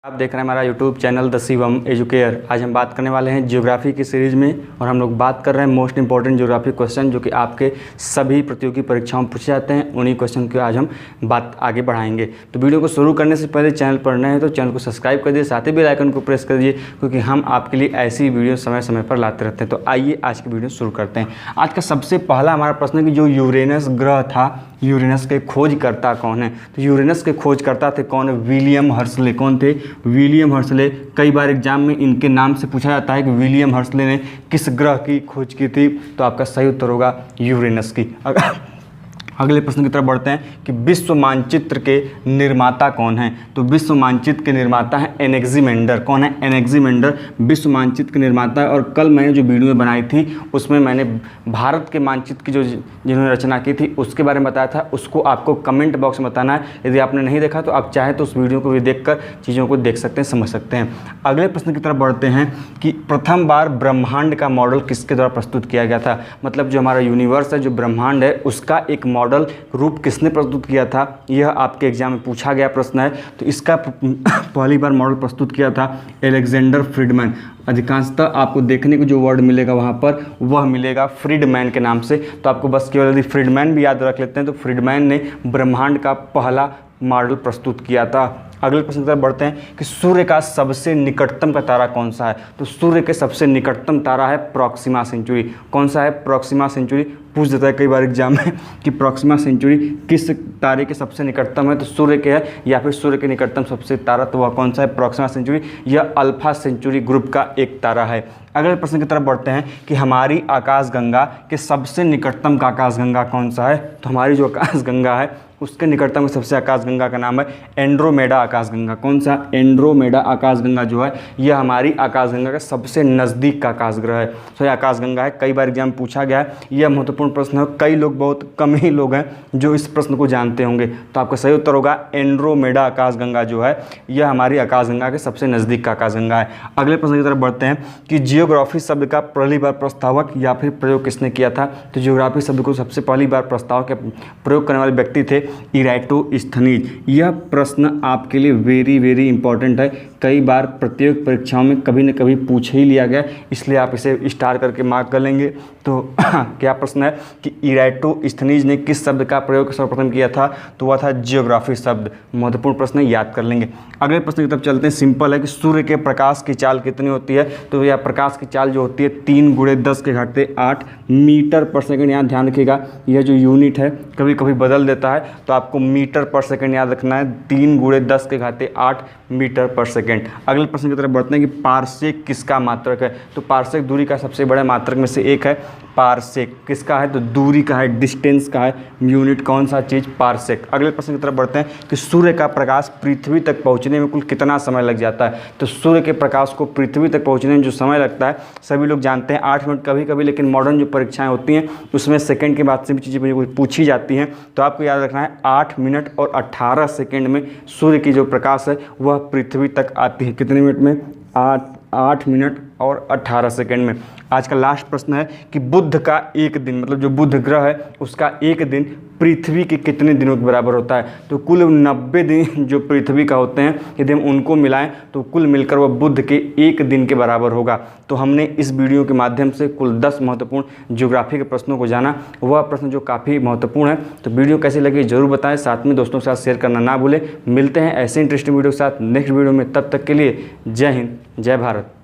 आप देख रहे हैं हमारा YouTube channel the Shivam educare. आज हम बात करने वाले हैं ज्योग्राफी की सीरीज़ में और हम लोग बात कर रहे हैं मोस्ट इंपॉर्टेंट ज्योग्राफी क्वेश्चन जो कि आपके सभी प्रतियोगी परीक्षाओं में पूछे जाते हैं। उन्हीं क्वेश्चन की आज हम बात आगे बढ़ाएंगे। तो वीडियो को शुरू करने से पहले चैनल पर नए हैं तो चैनल को सब्सक्राइब कर दीजिए, साथ ही बेल आइकन को प्रेस कर दीजिए क्योंकि हम आपके लिए ऐसी वीडियो समय समय पर लाते रहते हैं। तो आइए आज की वीडियो शुरू करते हैं। आज का सबसे पहला हमारा प्रश्न है कि जो यूरेनस ग्रह था, यूरेनस के खोजकर्ता कौन है? तो यूरेनस के खोजकर्ता थे कौन? विलियम हर्शले। कौन थे? विलियम हर्शले। कई बार एग्जाम में इनके नाम से पूछा जाता है कि विलियम हर्शले ने किस ग्रह की खोज की थी, तो आपका सही उत्तर होगा यूरेनस की। अगले प्रश्न की तरफ बढ़ते हैं कि विश्व मानचित्र के निर्माता कौन है? तो विश्व मानचित्र के निर्माता है एनेक्सिमेंडर। कौन है? एनेक्सिमेंडर विश्व मानचित्र के निर्माता है। और कल मैंने जो वीडियो बनाई थी उसमें मैंने भारत के मानचित्र की जो जिन्होंने रचना की थी उसके बारे में बताया था। उसको आपको कमेंट बॉक्स में बताना है। यदि आपने नहीं देखा तो आप चाहें तो उस वीडियो को भी देखकर चीज़ों को देख सकते हैं, समझ सकते हैं। अगले प्रश्न की तरफ बढ़ते हैं कि प्रथम बार ब्रह्मांड का मॉडल किसके द्वारा प्रस्तुत किया गया था? मतलब जो हमारा यूनिवर्स है, जो ब्रह्मांड है, उसका एक मॉडल रूप किसने प्रस्तुत किया था? यह आपके एग्जाम में पूछा गया प्रश्न है। तो इसका पहली बार मॉडल प्रस्तुत किया था अलेक्जेंडर फ्रीडमैन। अधिकांशतः आपको देखने को जो वर्ड मिलेगा वहाँ पर वह मिलेगा फ्रीडमैन के नाम से। तो आपको बस केवल यदि फ्रीडमैन भी याद रख लेते हैं तो फ्रीडमैन ने ब्रह्मांड का पहला मॉडल प्रस्तुत किया था। अगले प्रश्न की तरफ बढ़ते हैं कि सूर्य का सबसे निकटतम का तारा कौन सा है? तो सूर्य के सबसे निकटतम तारा है प्रॉक्सिमा सेंचुरी। कौन सा है? Proxima Centauri. पूछ देता है कई बार एग्जाम में कि प्रॉक्सिमा सेंचुरी किस तारे के सबसे निकटतम है? तो सूर्य के है या फिर सूर्य के निकटतम सबसे तारा, तो वह कौन सा है? Proxima Centauri. यह अल्फा सेंचुरी ग्रुप का एक तारा है। अगले प्रश्न की तरफ बढ़ते हैं कि हमारी आकाशगंगा के सबसे निकटतम का आकाशगंगा कौन सा है? तो हमारी जो आकाशगंगा है उसके निकटतम सबसे आकाशगंगा का नाम है एंड्रोमेडा आकाशगंगा। कौन सा? एंड्रोमेडा आकाशगंगा जो है यह हमारी आकाशगंगा का सबसे नज़दीक का आकाशग्रह है। तो यह आकाशगंगा है। कई बार एग्जाम पूछा गया है। यह महत्वपूर्ण प्रश्न है। कई लोग, बहुत कम ही लोग हैं जो इस प्रश्न को जानते होंगे। तो आपका सही उत्तर होगा एंड्रोमेडा आकाशगंगा जो है यह हमारी आकाशगंगा के सबसे नज़दीक का आकाशगंगा है। अगले प्रश्न की तरफ बढ़ते हैं कि जियोग्राफी शब्द का पहली बार प्रस्तावक या फिर प्रयोग किसने किया था? तो जियोग्राफी शब्द को सबसे पहली बार प्रस्तावक या प्रयोग करने वाले व्यक्ति थे इराटोस्थनीज। यह प्रश्न आपके लिए वेरी इंपॉर्टेंट है। कई बार प्रतियोगी परीक्षाओं में कभी न कभी पूछ ही लिया गया, इसलिए आप इसे स्टार करके मार्क कर लेंगे। तो क्या प्रश्न है कि इराटोस्थनीज ने किस शब्द का प्रयोग सर्वप्रथम किया था? तो वह था जियोग्राफी शब्द। महत्वपूर्ण प्रश्न है, याद कर लेंगे। अगले प्रश्न की तरफ चलते हैं। सिंपल है कि सूर्य के प्रकाश की चाल कितनी होती है? तो यह प्रकाश की चाल जो होती है 3 × 10⁸ मीटर पर सेकंड। यहाँ ध्यान रखिएगा, यह जो यूनिट है कभी कभी बदल देता है, तो आपको मीटर पर सेकंड याद रखना है। 3 × 10⁸ मीटर पर सेकंड। अगले प्रश्न की तरफ बढ़ते हैं कि पारसेक किसका मात्रक है? तो पारसेक दूरी का सबसे बड़ा मात्रक में से एक है। पारसेक किसका है? तो दूरी का है, डिस्टेंस का है। यूनिट कौन सा चीज़? पारसेक। अगले प्रश्न की तरफ बढ़ते हैं कि सूर्य का प्रकाश पृथ्वी तक पहुंचने में कुल कितना समय लग जाता है? तो सूर्य के प्रकाश को पृथ्वी तक पहुंचने में जो समय लगता है सभी लोग जानते हैं 8 मिनट कभी कभी, लेकिन मॉडर्न जो परीक्षाएं होती हैं उसमें सेकंड के बाद से भी चीज़ें पूछी जाती हैं। तो आपको याद रखना है 8 मिनट और 18 सेकंड में सूर्य की जो प्रकाश है वह पृथ्वी तक आती है। कितने मिनट में? 8 मिनट और 18 सेकंड में। आज का लास्ट प्रश्न है कि बुध का एक दिन, मतलब जो बुध ग्रह है उसका एक दिन पृथ्वी के कितने दिनों के बराबर होता है? तो कुल 90 दिन जो पृथ्वी का होते हैं यदि हम उनको मिलाएं तो कुल मिलकर वह बुध के एक दिन के बराबर होगा। तो हमने इस वीडियो के माध्यम से कुल 10 महत्वपूर्ण ज्योग्राफी के प्रश्नों को जाना। वह प्रश्न जो काफ़ी महत्वपूर्ण है। तो वीडियो कैसी लगी जरूर बताएं, साथ में दोस्तों के साथ शेयर करना ना भूलें। मिलते हैं ऐसे इंटरेस्टिंग वीडियो के साथ नेक्स्ट वीडियो में। तब तक के लिए जय हिंद, जय भारत।